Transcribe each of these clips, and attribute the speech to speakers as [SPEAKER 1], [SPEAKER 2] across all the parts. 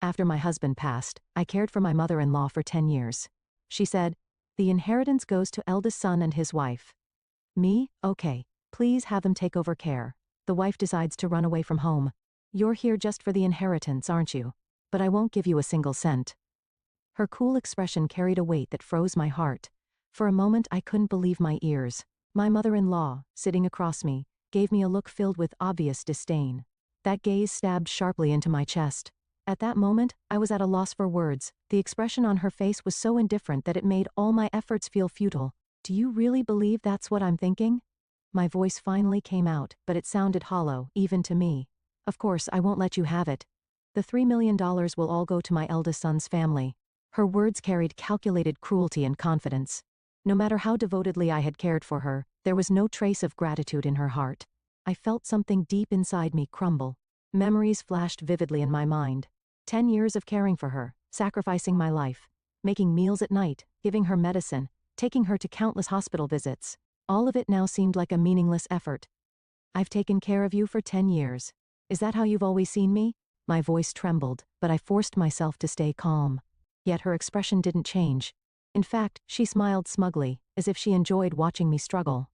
[SPEAKER 1] After my husband passed, I cared for my mother-in-law for 10 years. She said, "The inheritance goes to eldest son and his wife." Me? Okay. Please have them take over care. The wife decides to run away from home. You're here just for the inheritance, aren't you? But I won't give you a single cent. Her cool expression carried a weight that froze my heart. For a moment I couldn't believe my ears. My mother-in-law, sitting across me, gave me a look filled with obvious disdain. That gaze stabbed sharply into my chest. At that moment, I was at a loss for words. The expression on her face was so indifferent that it made all my efforts feel futile. "Do you really believe that's what I'm thinking?" My voice finally came out, but it sounded hollow, even to me. "Of course, I won't let you have it. The $3 million will all go to my eldest son's family." Her words carried calculated cruelty and confidence. No matter how devotedly I had cared for her, there was no trace of gratitude in her heart. I felt something deep inside me crumble. Memories flashed vividly in my mind. 10 years of caring for her, sacrificing my life, making meals at night, giving her medicine, taking her to countless hospital visits. All of it now seemed like a meaningless effort. "I've taken care of you for 10 years. Is that how you've always seen me?" My voice trembled, but I forced myself to stay calm. Yet her expression didn't change. In fact, she smiled smugly, as if she enjoyed watching me struggle.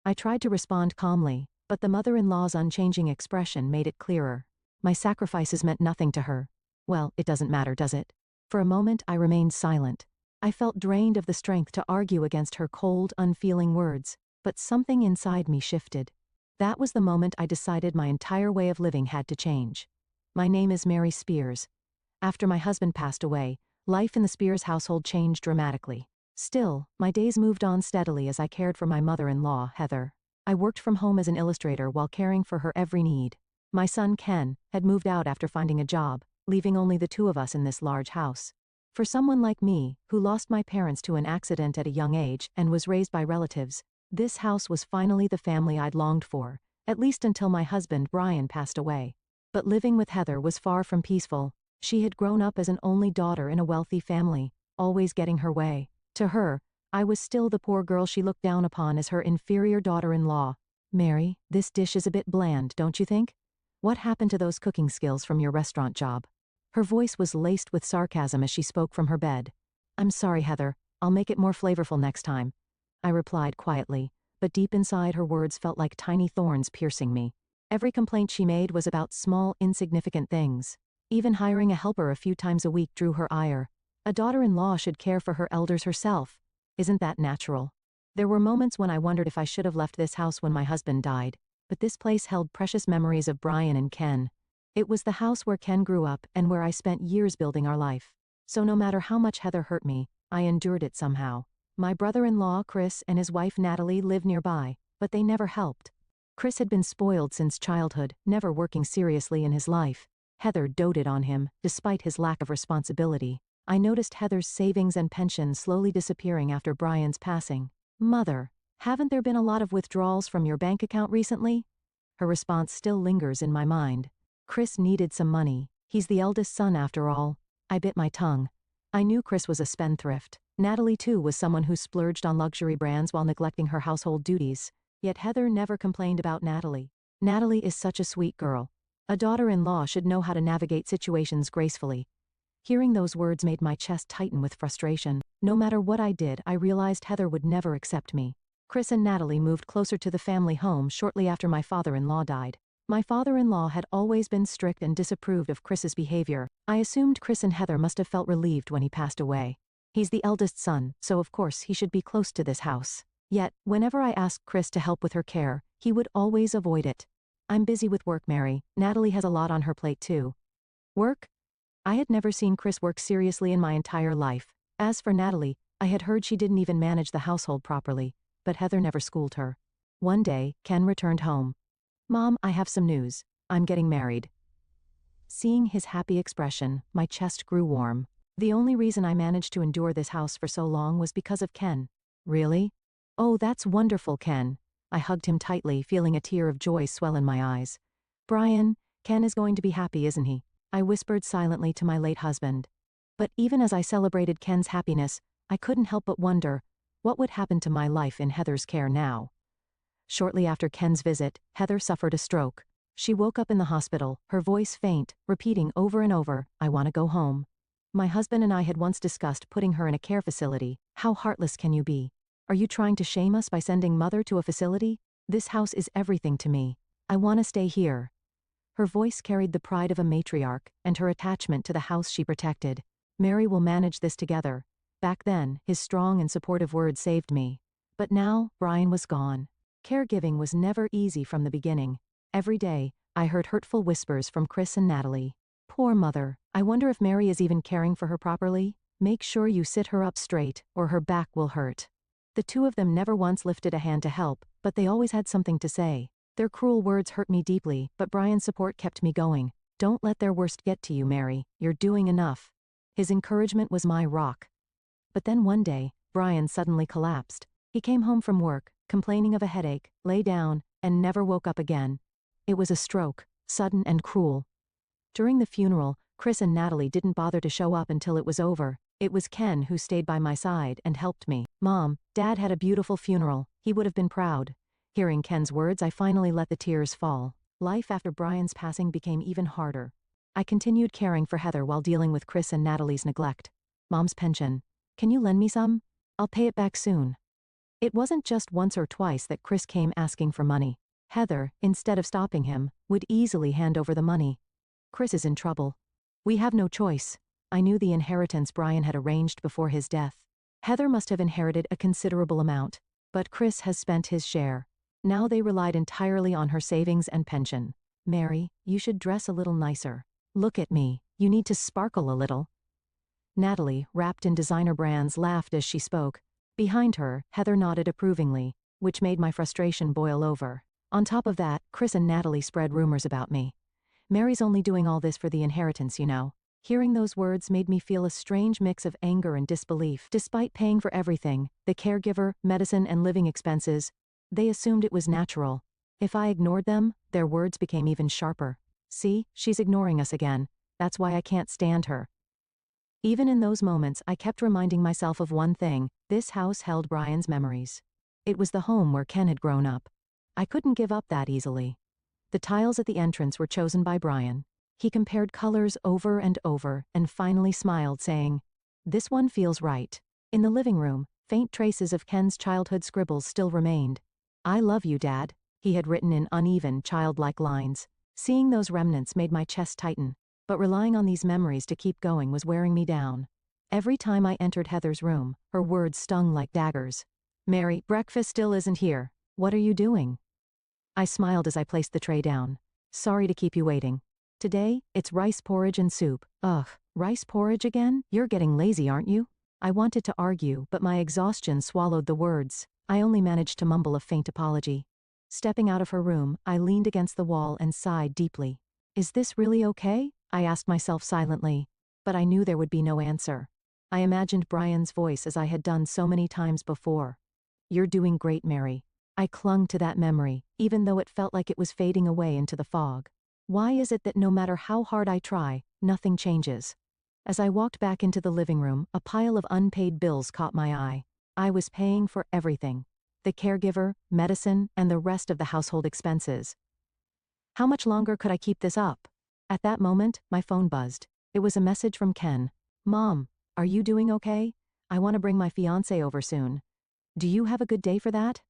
[SPEAKER 1] I tried to respond calmly, but the mother-in-law's unchanging expression made it clearer. My sacrifices meant nothing to her. Well, it doesn't matter, does it? For a moment I remained silent. I felt drained of the strength to argue against her cold, unfeeling words, but something inside me shifted. That was the moment I decided my entire way of living had to change. My name is Mary Spears. After my husband passed away, life in the Spears household changed dramatically. Still, my days moved on steadily as I cared for my mother-in-law, Heather. I worked from home as an illustrator while caring for her every need. My son, Ken, had moved out after finding a job, leaving only the two of us in this large house. For someone like me, who lost my parents to an accident at a young age and was raised by relatives, this house was finally the family I'd longed for, at least until my husband, Brian, passed away. But living with Heather was far from peaceful. She had grown up as an only daughter in a wealthy family, always getting her way. To her, I was still the poor girl she looked down upon as her inferior daughter-in-law. "Mary, this dish is a bit bland, don't you think? What happened to those cooking skills from your restaurant job?" Her voice was laced with sarcasm as she spoke from her bed. "I'm sorry, Heather. I'll make it more flavorful next time," I replied quietly, but deep inside her words felt like tiny thorns piercing me. Every complaint she made was about small, insignificant things. Even hiring a helper a few times a week drew her ire. A daughter-in-law should care for her elders herself. Isn't that natural? There were moments when I wondered if I should have left this house when my husband died, but this place held precious memories of Brian and Ken. It was the house where Ken grew up and where I spent years building our life. So no matter how much Heather hurt me, I endured it somehow. My brother-in-law, Chris, and his wife Natalie lived nearby, but they never helped. Chris had been spoiled since childhood, never working seriously in his life. Heather doted on him, despite his lack of responsibility. I noticed Heather's savings and pension slowly disappearing after Brian's passing. "Mother, haven't there been a lot of withdrawals from your bank account recently?" Her response still lingers in my mind. Chris needed some money. He's the eldest son after all. I bit my tongue. I knew Chris was a spendthrift. Natalie too was someone who splurged on luxury brands while neglecting her household duties. Yet Heather never complained about Natalie. Natalie is such a sweet girl. A daughter-in-law should know how to navigate situations gracefully. Hearing those words made my chest tighten with frustration. No matter what I did, I realized Heather would never accept me. Chris and Natalie moved closer to the family home shortly after my father-in-law died. My father-in-law had always been strict and disapproved of Chris's behavior. I assumed Chris and Heather must have felt relieved when he passed away. He's the eldest son, so of course he should be close to this house. Yet, whenever I asked Chris to help with her care, he would always avoid it. "I'm busy with work, Mary. Natalie has a lot on her plate too." Work? I had never seen Chris work seriously in my entire life. As for Natalie, I had heard she didn't even manage the household properly, but Heather never schooled her. One day, Ken returned home. "Mom, I have some news. I'm getting married." Seeing his happy expression, my chest grew warm. The only reason I managed to endure this house for so long was because of Ken. "Really? Oh, that's wonderful, Ken." I hugged him tightly, feeling a tear of joy swell in my eyes. "Brian, Ken is going to be happy, isn't he?" I whispered silently to my late husband. But even as I celebrated Ken's happiness, I couldn't help but wonder, what would happen to my life in Heather's care now? Shortly after Ken's visit, Heather suffered a stroke. She woke up in the hospital, her voice faint, repeating over and over, "I want to go home." My husband and I had once discussed putting her in a care facility. How heartless can you be? Are you trying to shame us by sending mother to a facility? This house is everything to me. I want to stay here. Her voice carried the pride of a matriarch, and her attachment to the house she protected. Mary will manage this together. Back then, his strong and supportive words saved me. But now, Brian was gone. Caregiving was never easy from the beginning. Every day, I heard hurtful whispers from Chris and Natalie. Poor mother, I wonder if Mary is even caring for her properly? Make sure you sit her up straight, or her back will hurt. The two of them never once lifted a hand to help, but they always had something to say. Their cruel words hurt me deeply, but Brian's support kept me going. Don't let their worst get to you, Mary. You're doing enough. His encouragement was my rock. But then one day, Brian suddenly collapsed. He came home from work, complaining of a headache, lay down, and never woke up again. It was a stroke, sudden and cruel. During the funeral, Chris and Natalie didn't bother to show up until it was over. It was Ken who stayed by my side and helped me. Mom, Dad had a beautiful funeral. He would have been proud. Hearing Ken's words, I finally let the tears fall. Life after Brian's passing became even harder. I continued caring for Heather while dealing with Chris and Natalie's neglect. Mom's pension. Can you lend me some? I'll pay it back soon. It wasn't just once or twice that Chris came asking for money. Heather, instead of stopping him, would easily hand over the money. Chris is in trouble. We have no choice. I knew the inheritance Brian had arranged before his death. Heather must have inherited a considerable amount, but Chris has spent his share. Now they relied entirely on her savings and pension. Mary, you should dress a little nicer. Look at me, you need to sparkle a little. Natalie, wrapped in designer brands, laughed as she spoke. Behind her, Heather nodded approvingly, which made my frustration boil over. On top of that, Chris and Natalie spread rumors about me. Mary's only doing all this for the inheritance, you know. Hearing those words made me feel a strange mix of anger and disbelief. Despite paying for everything, the caregiver, medicine, and living expenses, they assumed it was natural. If I ignored them, their words became even sharper. See, she's ignoring us again. That's why I can't stand her. Even in those moments, I kept reminding myself of one thing: this house held Brian's memories. It was the home where Ken had grown up. I couldn't give up that easily. The tiles at the entrance were chosen by Brian. He compared colors over and over and finally smiled, saying, "This one feels right." In the living room, faint traces of Ken's childhood scribbles still remained. "I love you, Dad," he had written in uneven, childlike lines. Seeing those remnants made my chest tighten, but relying on these memories to keep going was wearing me down. Every time I entered Heather's room, her words stung like daggers. "Mary, breakfast still isn't here. What are you doing?" I smiled as I placed the tray down. "Sorry to keep you waiting. Today, it's rice porridge and soup." "Ugh, rice porridge again? You're getting lazy, aren't you?" I wanted to argue, but my exhaustion swallowed the words. I only managed to mumble a faint apology. Stepping out of her room, I leaned against the wall and sighed deeply. "Is this really okay?" I asked myself silently, but I knew there would be no answer. I imagined Brian's voice as I had done so many times before. "You're doing great, Mary." I clung to that memory, even though it felt like it was fading away into the fog. Why is it that no matter how hard I try, nothing changes? As I walked back into the living room, a pile of unpaid bills caught my eye. I was paying for everything: the caregiver, medicine, and the rest of the household expenses. How much longer could I keep this up? At that moment, my phone buzzed. It was a message from Ken. "Mom, are you doing okay? I want to bring my fiancé over soon. Do you have a good day for that?"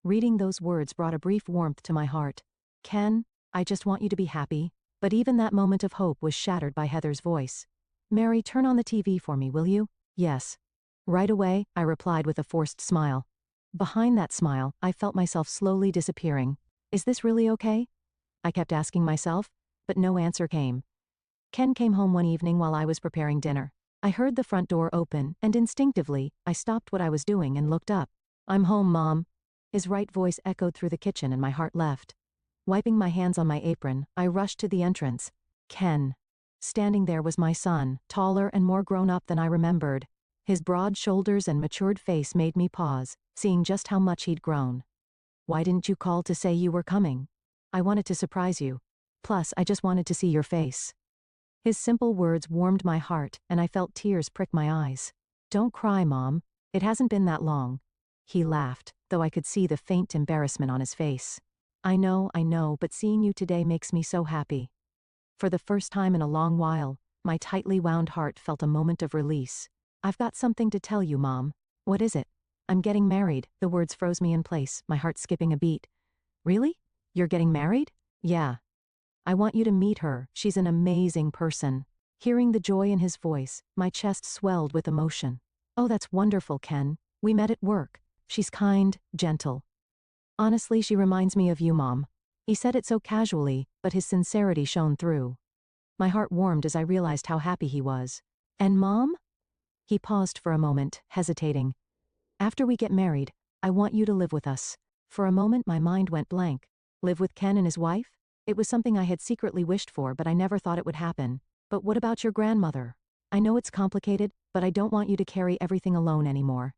[SPEAKER 1] Reading those words brought a brief warmth to my heart. "Ken, I just want you to be happy." But even that moment of hope was shattered by Heather's voice. "Mary, turn on the TV for me, will you?" "Yes." Right away, I replied with a forced smile. Behind that smile, I felt myself slowly disappearing. Is this really okay? I kept asking myself, but no answer came. Ken came home one evening while I was preparing dinner. I heard the front door open, and instinctively, I stopped what I was doing and looked up. "I'm home, Mom." His right voice echoed through the kitchen and my heart leapt. Wiping my hands on my apron, I rushed to the entrance. Ken. Standing there was my son, taller and more grown up than I remembered. His broad shoulders and matured face made me pause, seeing just how much he'd grown. "Why didn't you call to say you were coming?" "I wanted to surprise you. Plus, I just wanted to see your face." His simple words warmed my heart, and I felt tears prick my eyes. "Don't cry, Mom. It hasn't been that long." He laughed, though I could see the faint embarrassment on his face. I know, but seeing you today makes me so happy. For the first time in a long while, my tightly wound heart felt a moment of release. I've got something to tell you, Mom. What is it? I'm getting married. The words froze me in place, my heart skipping a beat. Really? You're getting married? Yeah. I want you to meet her. She's an amazing person. Hearing the joy in his voice, my chest swelled with emotion. Oh, that's wonderful, Ken. We met at work. She's kind, gentle. Honestly, she reminds me of you, Mom. He said it so casually, but his sincerity shone through. My heart warmed as I realized how happy he was. And Mom? He paused for a moment, hesitating. After we get married, I want you to live with us. For a moment my mind went blank. Live with Ken and his wife? It was something I had secretly wished for, but I never thought it would happen. But what about your grandmother? I know it's complicated, but I don't want you to carry everything alone anymore.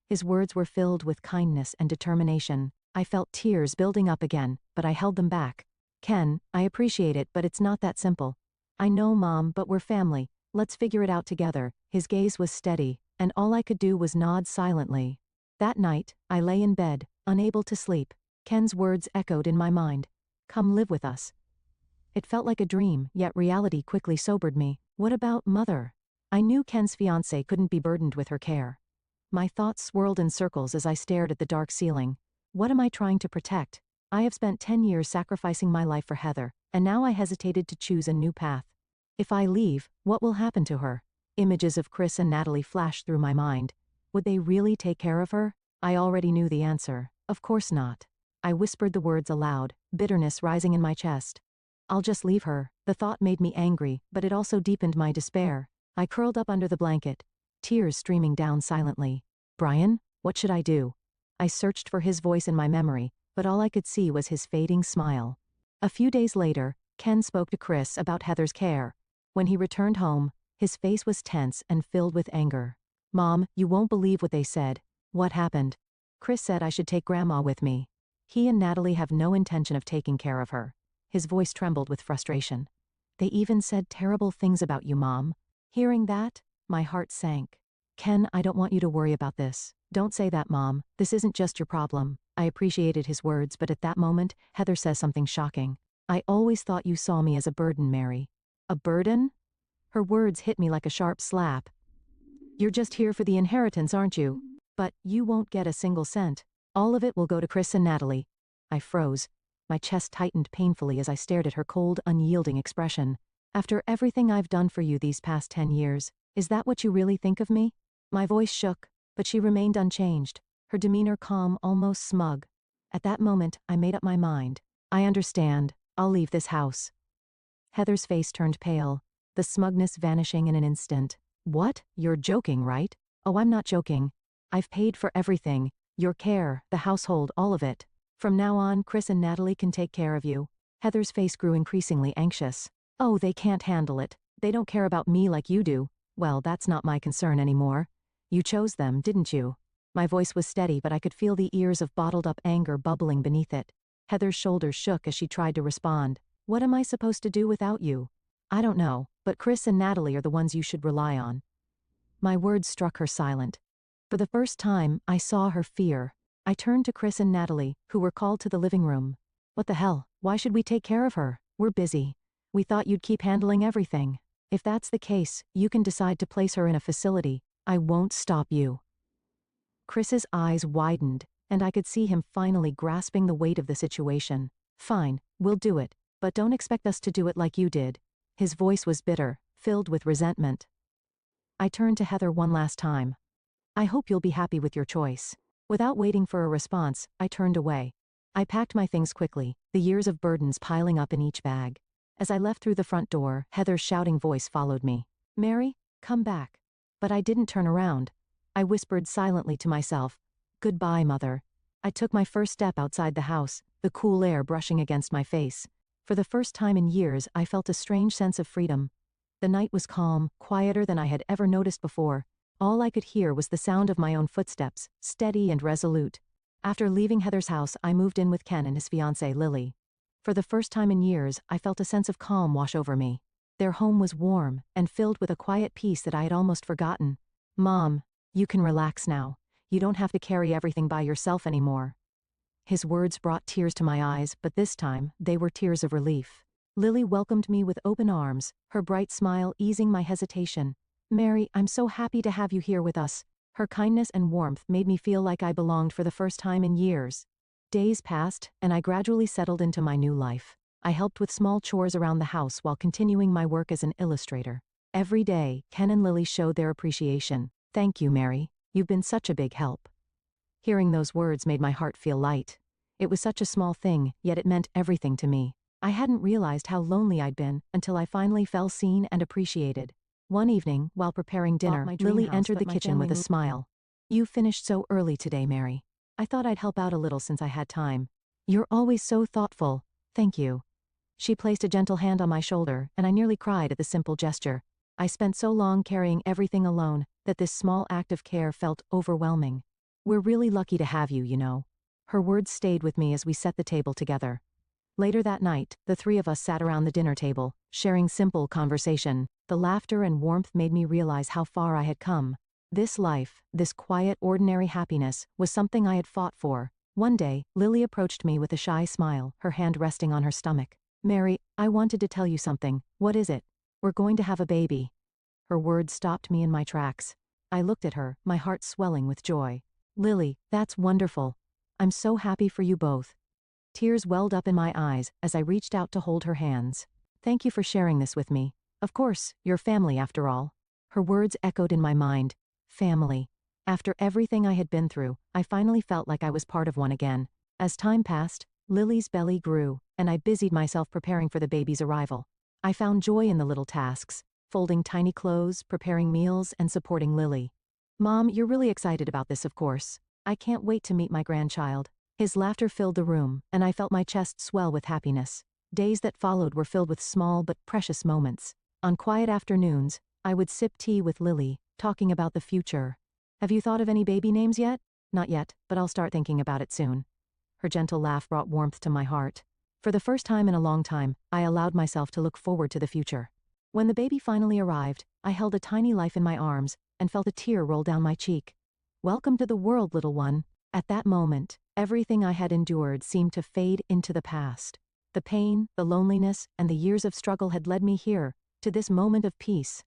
[SPEAKER 1] His words were filled with kindness and determination. I felt tears building up again, but I held them back. Ken, I appreciate it, but it's not that simple. I know, Mom, but we're family. Let's figure it out together. His gaze was steady, and all I could do was nod silently. That night, I lay in bed, unable to sleep. Ken's words echoed in my mind. Come live with us. It felt like a dream, yet reality quickly sobered me. What about Mother? I knew Ken's fiancée couldn't be burdened with her care. My thoughts swirled in circles as I stared at the dark ceiling. What am I trying to protect? I have spent 10 years sacrificing my life for Heather, and now I hesitated to choose a new path. If I leave, what will happen to her? Images of Chris and Natalie flashed through my mind. Would they really take care of her? I already knew the answer. Of course not. I whispered the words aloud, bitterness rising in my chest. I'll just leave her. The thought made me angry, but it also deepened my despair. I curled up under the blanket, tears streaming down silently. Brian, what should I do? I searched for his voice in my memory, but all I could see was his fading smile. A few days later, Ken spoke to Chris about Heather's care. When he returned home, his face was tense and filled with anger. Mom, you won't believe what they said. What happened? Chris said I should take Grandma with me. He and Natalie have no intention of taking care of her. His voice trembled with frustration. They even said terrible things about you, Mom. Hearing that, my heart sank. Ken, I don't want you to worry about this. Don't say that, Mom. This isn't just your problem. I appreciated his words, but at that moment, Heather says something shocking. I always thought you saw me as a burden, Mary. A burden? Her words hit me like a sharp slap. You're just here for the inheritance, aren't you? But you won't get a single cent. All of it will go to Chris and Natalie. I froze. My chest tightened painfully as I stared at her cold, unyielding expression. After everything I've done for you these past 10 years, is that what you really think of me? My voice shook, but she remained unchanged, her demeanor calm, almost smug. At that moment, I made up my mind. I understand. I'll leave this house. Heather's face turned pale, the smugness vanishing in an instant. What? You're joking, right? Oh, I'm not joking. I've paid for everything. Your care, the household, all of it. From now on, Chris and Natalie can take care of you. Heather's face grew increasingly anxious. Oh, they can't handle it. They don't care about me like you do. Well, that's not my concern anymore. You chose them, didn't you? My voice was steady, but I could feel the ears of bottled-up anger bubbling beneath it. Heather's shoulders shook as she tried to respond. What am I supposed to do without you? I don't know, but Chris and Natalie are the ones you should rely on. My words struck her silent. For the first time, I saw her fear. I turned to Chris and Natalie, who were called to the living room. What the hell? Why should we take care of her? We're busy. We thought you'd keep handling everything. If that's the case, you can decide to place her in a facility. I won't stop you. Chris's eyes widened, and I could see him finally grasping the weight of the situation. Fine, we'll do it, but don't expect us to do it like you did. His voice was bitter, filled with resentment. I turned to Heather one last time. I hope you'll be happy with your choice. Without waiting for a response, I turned away. I packed my things quickly, the years of burdens piling up in each bag. As I left through the front door, Heather's shouting voice followed me. Mary, come back. But I didn't turn around. I whispered silently to myself, Goodbye, Mother. I took my first step outside the house, the cool air brushing against my face. For the first time in years, I felt a strange sense of freedom. The night was calm, quieter than I had ever noticed before. All I could hear was the sound of my own footsteps, steady and resolute. After leaving Heather's house, I moved in with Ken and his fiancée, Lily. For the first time in years, I felt a sense of calm wash over me. Their home was warm and filled with a quiet peace that I had almost forgotten. Mom, you can relax now. You don't have to carry everything by yourself anymore. His words brought tears to my eyes, but this time, they were tears of relief. Lily welcomed me with open arms, her bright smile easing my hesitation. Mary, I'm so happy to have you here with us. Her kindness and warmth made me feel like I belonged for the first time in years. Days passed, and I gradually settled into my new life. I helped with small chores around the house while continuing my work as an illustrator. Every day, Ken and Lily showed their appreciation. Thank you, Mary. You've been such a big help. Hearing those words made my heart feel light. It was such a small thing, yet it meant everything to me. I hadn't realized how lonely I'd been until I finally felt seen and appreciated. One evening, while preparing dinner, Lily entered the kitchen with a smile. You finished so early today, Mary. I thought I'd help out a little since I had time. You're always so thoughtful. Thank you. She placed a gentle hand on my shoulder, and I nearly cried at the simple gesture. I spent so long carrying everything alone that this small act of care felt overwhelming. We're really lucky to have you, you know. Her words stayed with me as we set the table together. Later that night, the three of us sat around the dinner table, sharing simple conversation. The laughter and warmth made me realize how far I had come. This life, this quiet, ordinary happiness, was something I had fought for. One day, Lily approached me with a shy smile, her hand resting on her stomach. Mary, I wanted to tell you something. What is it? We're going to have a baby. Her words stopped me in my tracks. I looked at her, my heart swelling with joy. Lily, that's wonderful. I'm so happy for you both. Tears welled up in my eyes as I reached out to hold her hands. Thank you for sharing this with me. Of course, you're family after all. Her words echoed in my mind. Family. After everything I had been through, I finally felt like I was part of one again. As time passed, Lily's belly grew, and I busied myself preparing for the baby's arrival. I found joy in the little tasks, folding tiny clothes, preparing meals, and supporting Lily. Mom, you're really excited about this, of course. I can't wait to meet my grandchild. His laughter filled the room, and I felt my chest swell with happiness. Days that followed were filled with small but precious moments. On quiet afternoons, I would sip tea with Lily, talking about the future. Have you thought of any baby names yet? Not yet, but I'll start thinking about it soon. Her gentle laugh brought warmth to my heart. For the first time in a long time, I allowed myself to look forward to the future. When the baby finally arrived, I held a tiny life in my arms and felt a tear roll down my cheek. Welcome to the world, little one. At that moment, everything I had endured seemed to fade into the past. The pain, the loneliness, and the years of struggle had led me here, to this moment of peace.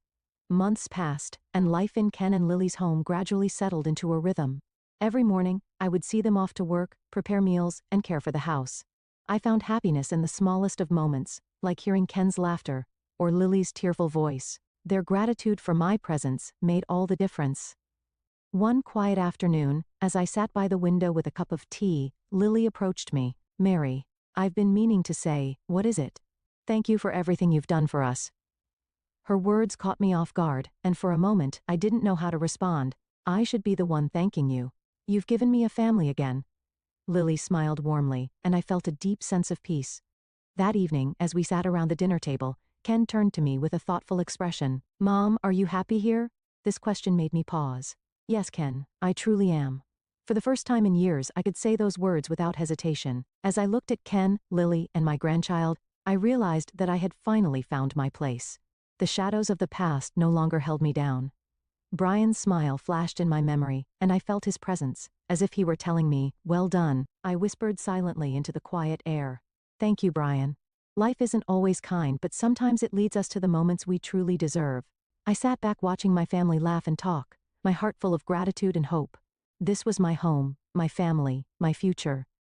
[SPEAKER 1] Months passed, and life in Ken and Lily's home gradually settled into a rhythm. Every morning, I would see them off to work, prepare meals, and care for the house. I found happiness in the smallest of moments, like hearing Ken's laughter, or Lily's tearful voice. Their gratitude for my presence made all the difference. One quiet afternoon, as I sat by the window with a cup of tea, Lily approached me. Mary, I've been meaning to say, what is it? Thank you for everything you've done for us. Her words caught me off guard, and for a moment, I didn't know how to respond. I should be the one thanking you. You've given me a family again. Lily smiled warmly, and I felt a deep sense of peace. That evening, as we sat around the dinner table, Ken turned to me with a thoughtful expression. Mom, are you happy here? This question made me pause. Yes, Ken, I truly am. For the first time in years, I could say those words without hesitation. As I looked at Ken, Lily, and my grandchild, I realized that I had finally found my place. The shadows of the past no longer held me down. Brian's smile flashed in my memory, and I felt his presence, as if he were telling me, well done. I whispered silently into the quiet air. Thank you, Brian. Life isn't always kind, but sometimes it leads us to the moments we truly deserve. I sat back watching my family laugh and talk, my heart full of gratitude and hope. This was my home, my family, my future,